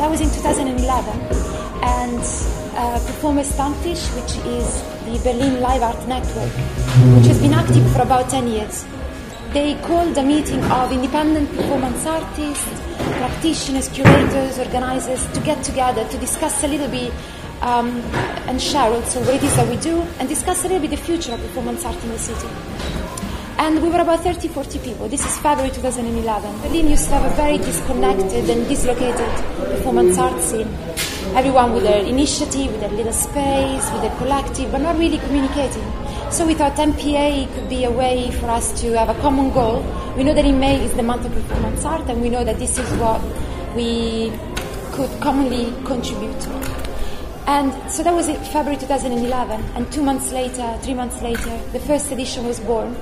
that was in 2011, and Performers Stammtisch, which is the Berlin Live Art Network, which has been active for about 10 years. They called a meeting of independent performance artists, practitioners, curators, organizers to get together to discuss a little bit and share also what it is that we do and discuss a little bit the future of performance art in the city. And we were about 30-40 people. This is February 2011. Berlin used to have a very disconnected and dislocated performance art scene. Everyone with their initiative, with their little space, with their collective, but not really communicating. So we thought MPA could be a way for us to have a common goal. We know that in May is the month of performance art, and we know that this is what we could commonly contribute to. And so that was February 2011, and 3 months later, the first edition was born.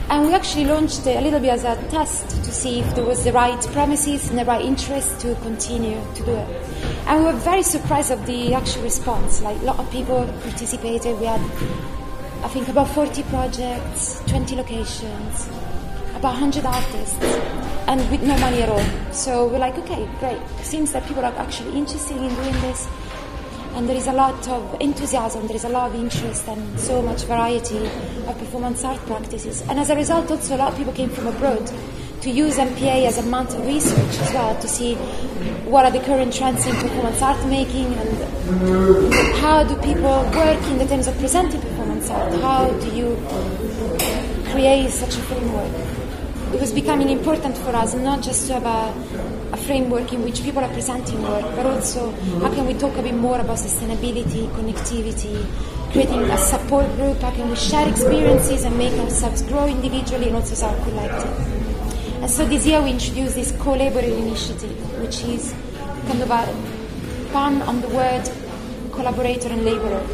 And we actually launched a little bit as a test to see if there was the right premises and the right interest to continue to do it. And we were very surprised of the actual response. Like, a lot of people participated. We had, I think, about 40 projects, 20 locations, about 100 artists, and with no money at all. So we're like, okay, great. Seems that people are actually interested in doing this. And there is a lot of enthusiasm, there is a lot of interest and so much variety of performance art practices. And as a result, also a lot of people came from abroad to use MPA as a month of research as well, to see what are the current trends in performance art making and how do people work in the terms of presenting performance art. How do you create such a framework? It was becoming important for us not just to have a framework in which people are presenting work, but also how can we talk a bit more about sustainability, connectivity, creating a support group, how can we share experiences and make ourselves grow individually and also as our collective. And so this year we introduced this collaborator initiative, which is kind of a pun on the word collaborator and laborer.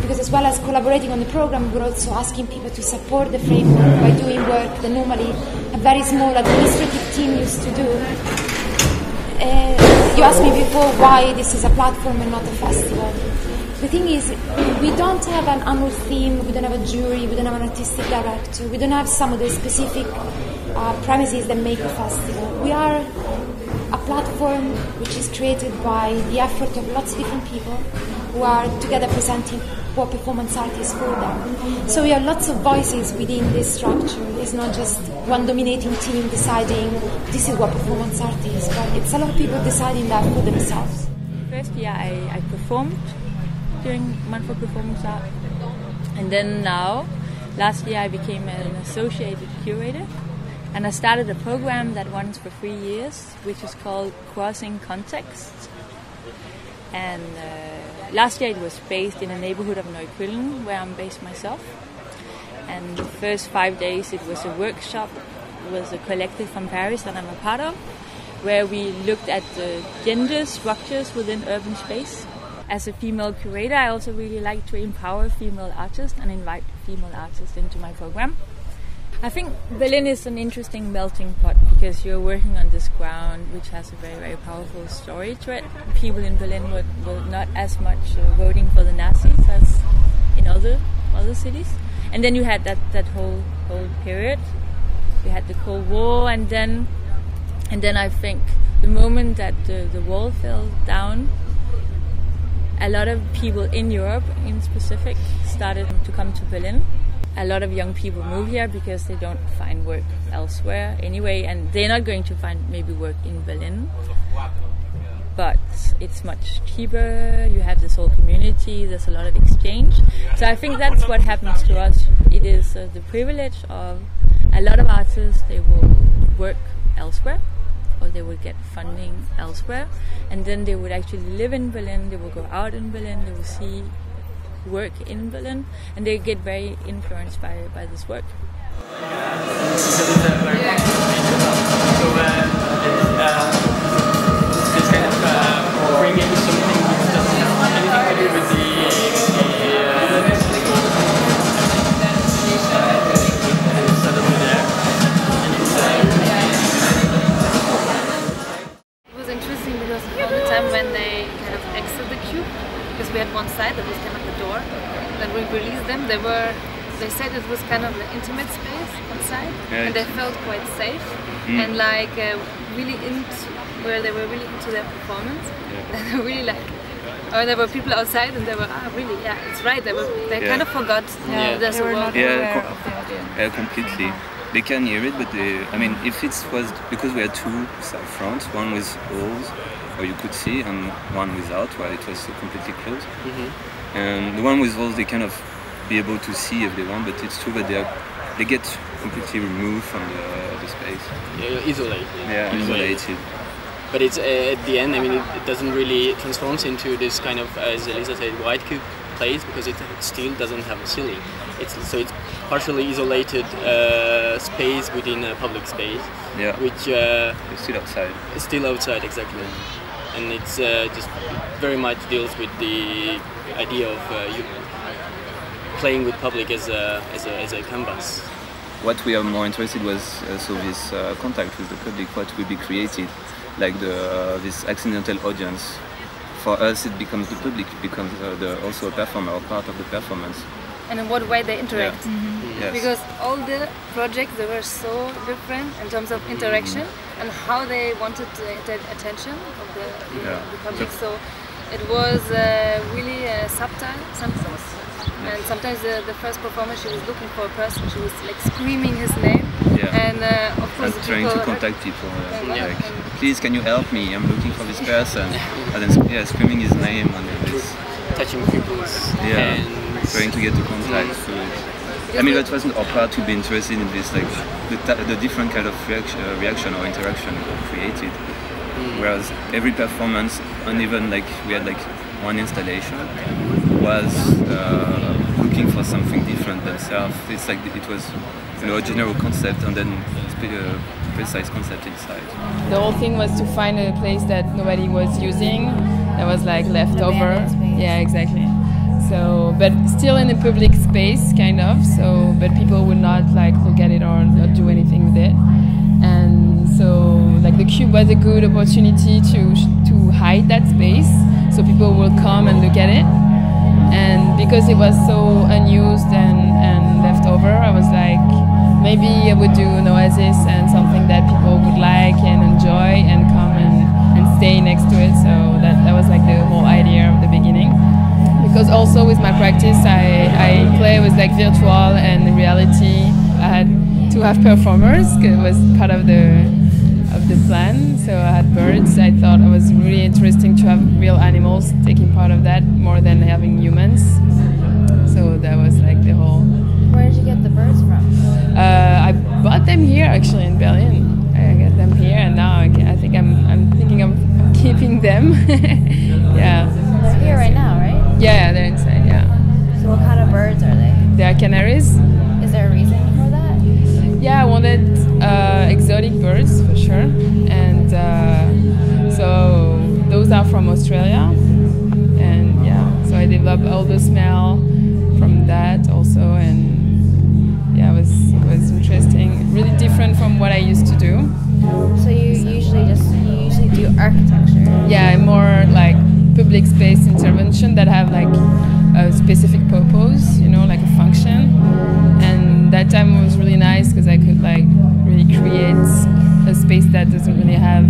Because as well as collaborating on the program, we're also asking people to support the framework by doing work that normally a very small administrative team used to do. You asked me before why this is a platform and not a festival. The thing is, we don't have an annual theme, we don't have a jury, we don't have an artistic director, we don't have some of the specific premises that make a festival. We are a platform which is created by the effort of lots of different people who are together presenting what performance art is for them. So we have lots of voices within this structure. It's not just one dominating team deciding this is what performance art is, but it's a lot of people deciding that for themselves. First year I performed during Month for Performance Art, and then now, last year I became an associated curator, and I started a program that runs for 3 years, which is called Crossing Contexts. And last year it was based in a neighborhood of Neukölln, where I'm based myself. And the first 5 days it was a workshop with a collective from Paris that I'm a part of, where we looked at the gender structures within urban space. As a female curator, I also really like to empower female artists and invite female artists into my program. I think Berlin is an interesting melting pot because you're working on this ground which has a very, very powerful story to it. People in Berlin were not as much voting for the Nazis as in other cities. And then you had that whole period. You had the Cold War, and then I think the moment that the wall fell down, a lot of people in Europe, in specific, started to come to Berlin. A lot of young people move here because they don't find work elsewhere anyway, and they're not going to find maybe work in Berlin. But it's much cheaper, you have this whole community, there's a lot of exchange. So I think that's what happens to us. It is the privilege of a lot of artists, they will work elsewhere, or they will get funding elsewhere, and then they would actually live in Berlin, they will go out in Berlin, they will see work in Berlin, and they get very influenced by this work. This kind of bringing something which doesn't have anything to do with the and suddenly there. It was interesting because all the time when they kind of exit the cube, because we had one side that was kind of the door, then we released them, they said it was kind of an intimate space outside, and they felt quite safe and like really where they were really into their performance. And they were really like, or there were people outside and they were, really, yeah, it's right. They kind of forgot there's a world. Yeah, completely. They can hear it, but I mean, if it was because we had two side fronts, one with holes where you could see, and one without, where it was completely closed. And the one with holes, they kind of be able to see if they want, but it's true that they get completely removed from the space. Yeah, isolated. Yeah, isolated. But it's at the end, I mean, it doesn't really transform into this kind of, as Elisa said, white cube place, because it still doesn't have a ceiling. So it's partially isolated space within a public space, which it's still outside. It's still outside, exactly, and it's just very much deals with the idea of you playing with public as a canvas. What we are more interested was so this contact with the public, what will be created, like this accidental audience. For us, it becomes the public, it becomes also a performer or part of the performance. And in what way they interact. Yes. Because all the projects, they were so different in terms of interaction and how they wanted the attention of the public. So it was really subtle sometimes. And sometimes the first performer, she was looking for a person, she was like screaming his name. And of course and trying to contact people, like, please can you help me, I'm looking for this person. And then screaming his name and this. Touching people's hands. Trying to get the contact through it. I mean, that wasn't our part to be interested in this, like the different kind of reaction or interaction created. Whereas every performance, and even like we had like one installation, was looking for something different themselves. It's like it was, a general concept and then a precise concept inside. The whole thing was to find a place that nobody was using, that was like left over. Yeah, exactly. So, but still in a public space, kind of. So, but people would not like look at it or not do anything with it. And so, like the cube was a good opportunity to hide that space, so people will come and look at it. And because it was so unused and left over, I was like, maybe I would do an oasis and something that people would like and enjoy and come and stay next to it. So that was like the whole idea of the beginning. Because also with my practice, I play with like virtual and reality. I had to have performers, because it was part of the plan. So I had birds. I thought it was really interesting to have real animals taking part of that more than having humans. So that was like the whole. Where did you get the birds from? I bought them here actually in Berlin. I got them here, and now I think I'm thinking of keeping them. Yeah. They're here right now, right? Yeah, they're inside. Yeah. So what kind of birds are they? They are canaries. Is there a reason for that? Yeah, I wanted exotic birds for sure, and so those are from Australia, and so I developed all the smell from that also, and it was interesting, really different from what I used to do. So you usually do architecture? Yeah, more like public space intervention that have like a specific purpose, like a function. And that time was really nice because I could like really create a space that doesn't really have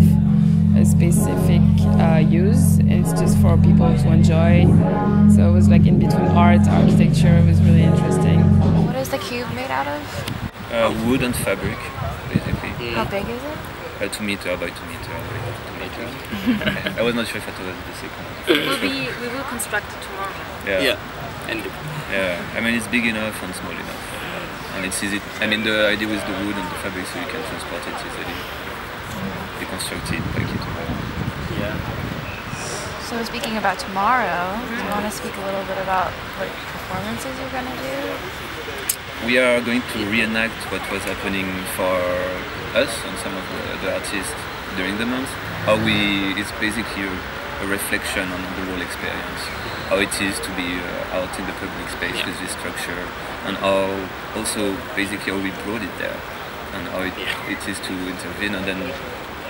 a specific use. It's just for people to enjoy. So it was like in between art, architecture. It was really interesting. What is the cube made out of? Wood and fabric, basically. How big is it? 2 meter by 2 meter by 2 meters. I was not sure if it was the second. We will construct it tomorrow. Yeah. Yeah. I mean, it's big enough and small enough, and it's easy. I mean, the idea was the wood and the fabric, so you can transport it easily, deconstruct it, pack it away. Yeah. So speaking about tomorrow, do you want to speak a little bit about what performances you're going to do? We are going to reenact what was happening for us and some of the artists during the month. It's basically a reflection on the whole experience. How it is to be out in the public space with this structure, and how also basically how we brought it there, and how it is to intervene, and then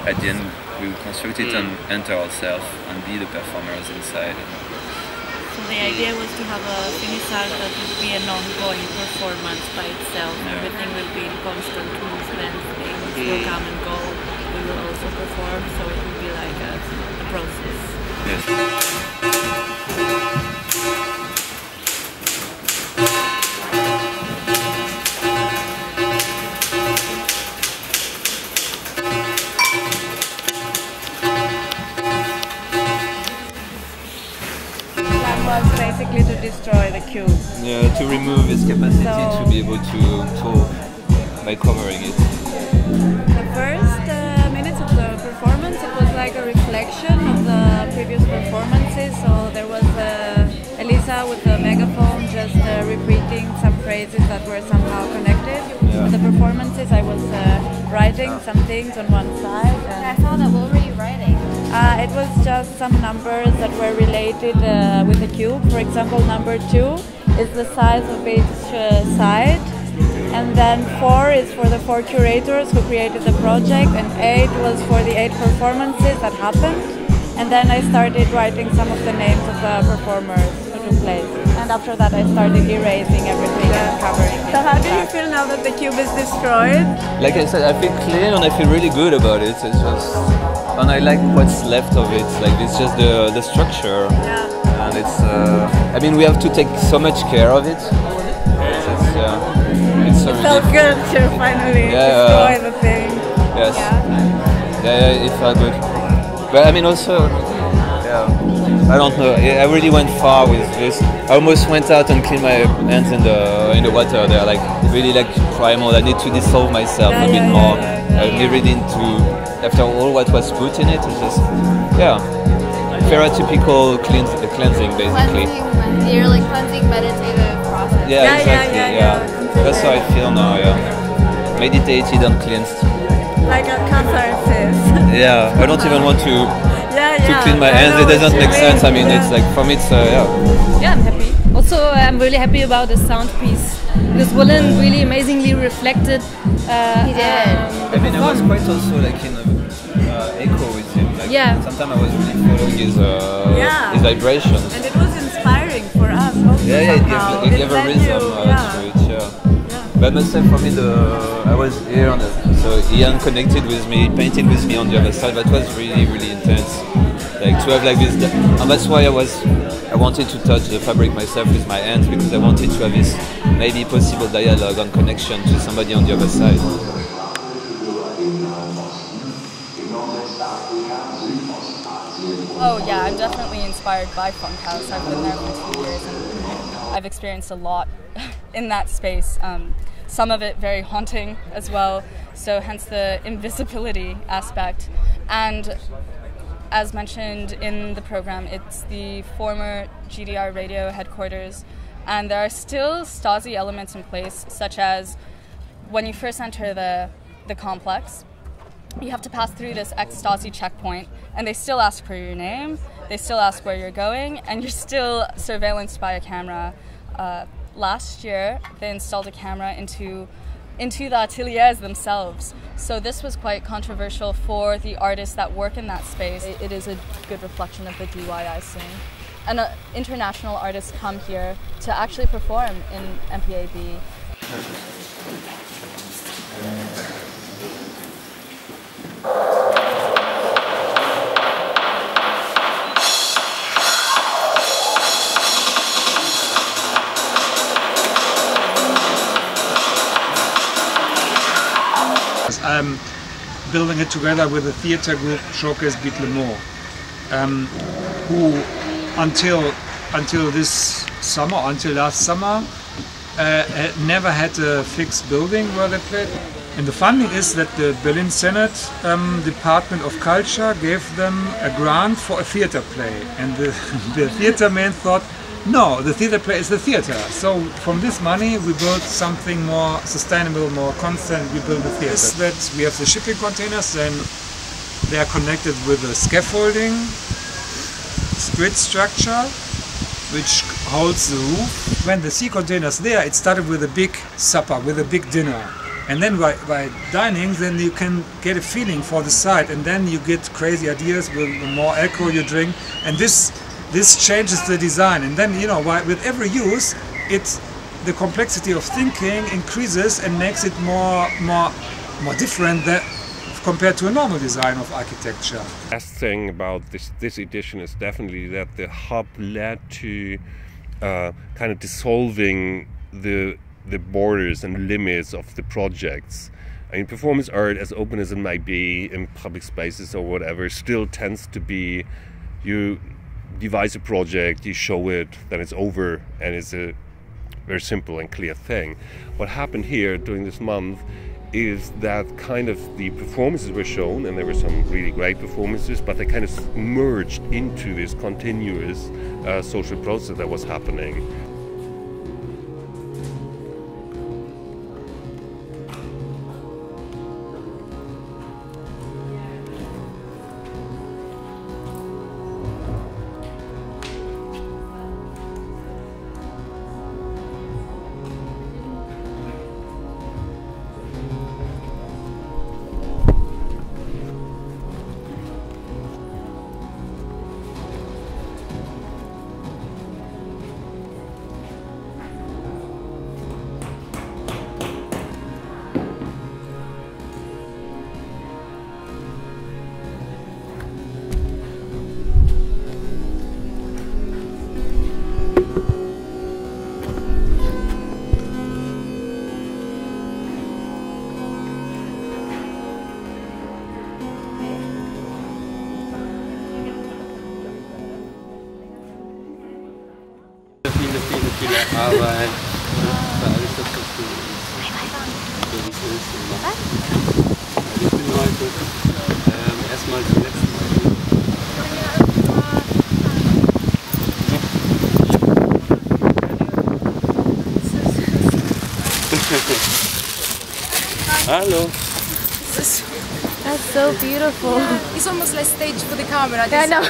at the end we will construct it and enter ourselves and be the performers inside. So the idea was to have a finissage that would be an ongoing performance by itself. Everything will be in constant movement, things will come and go. We will also perform, so it will be like process. Yes. Was basically to destroy the cube. Yeah, to remove its capacity to be able to talk by covering it. The first minutes of the performance, it was like a reflection of the previous performances. So there was Elisa with the megaphone just repeating some phrases that were somehow connected. Yeah. The performances, I was writing some things on one side. And I saw that. What were you writing? It was just some numbers that were related with the cube. For example, number 2 is the size of each side, and then 4 is for the 4 curators who created the project, and 8 was for the 8 performances that happened. And then I started writing some of the names of the performers who took place. And after that I started erasing everything and covering it. So how do you feel now that the cube is destroyed? Like I said, I feel clean and I feel really good about it. It's just, and I like what's left of it. Like it's just the structure. Yeah. And it's, I mean, we have to take so much care of it. It's It felt good to finally destroy the thing. Yes. Yeah, it felt good. But I mean, also, I don't know. I really went far with this. I almost went out and cleaned my hands in the water. They're like really like primal. I need to dissolve myself a bit more. I really need to. After all what was put in it, it's just stereotypical cleansing basically. You're like cleansing meditative process. Yeah, exactly. That's how I feel now. Yeah, meditated and cleansed. Like a catharsis. Yeah, I don't even want to clean my hands. It doesn't make sense. I mean, it's like for me, it's Yeah, I'm happy. Also, I'm really happy about the sound piece because Willem really amazingly reflected. He did. I mean, I was quite also like in echo with him. Like, sometimes I was really following his vibrations. And it was inspiring for us. Also it gave a rhythm to it. But I must say, for me, I was here, so Ian connected with me, painted with me on the other side. That was really, really intense. Like to have like this, and that's why I wanted to touch the fabric myself with my hands, because I wanted to have this maybe possible dialogue and connection to somebody on the other side. Oh yeah, I'm definitely inspired by Funkhouse. I've been there for 2 years and I've experienced a lot in that space. Some of it very haunting as well, so hence the invisibility aspect. And as mentioned in the program, it's the former GDR radio headquarters, and there are still Stasi elements in place, such as when you first enter the complex, you have to pass through this ex-Stasi checkpoint, and they still ask for your name, they still ask where you're going, and you're still surveillanced by a camera. Last year, they installed a camera into the ateliers themselves. So this was quite controversial for the artists that work in that space. It is a good reflection of the DIY scene. And international artists come here to actually perform in MPA-B. I'm building it together with a theatre group, Showcase Beat Le Mans, who until this summer, until last summer, never had a fixed building where they played. And the funding is that the Berlin Senate Department of Culture gave them a grant for a theatre play, and the theatre man thought, no, the theatre play is the theatre. So from this money we built something more sustainable, more constant. We built the theatre. That we have the shipping containers, and they are connected with a scaffolding grid structure which holds the roof. When the sea containers there, it started with a big supper, with a big dinner. And then by dining, then you can get a feeling for the site, and then you get crazy ideas with the more alcohol you drink, and this changes the design. And then, you know, with every use, the complexity of thinking increases and makes it more different. That, of compared to a normal design of architecture. The best thing about this edition is definitely that the hub led to kind of dissolving the borders and limits of the projects. I mean, performance art, as open as it might be in public spaces or whatever, still tends to be, you devise a project, you show it, then it's over, and it's a very simple and clear thing. What happened here during this month is that kind of the performances were shown, and there were some really great performances, but they kind of merged into this continuous social process that was happening. Viele Arbeit, für alles, was das für uns ist. Ich bin heute erstmal zum letzten Mal hier. Hallo. That's so beautiful. It's almost like stage for the camera. I know.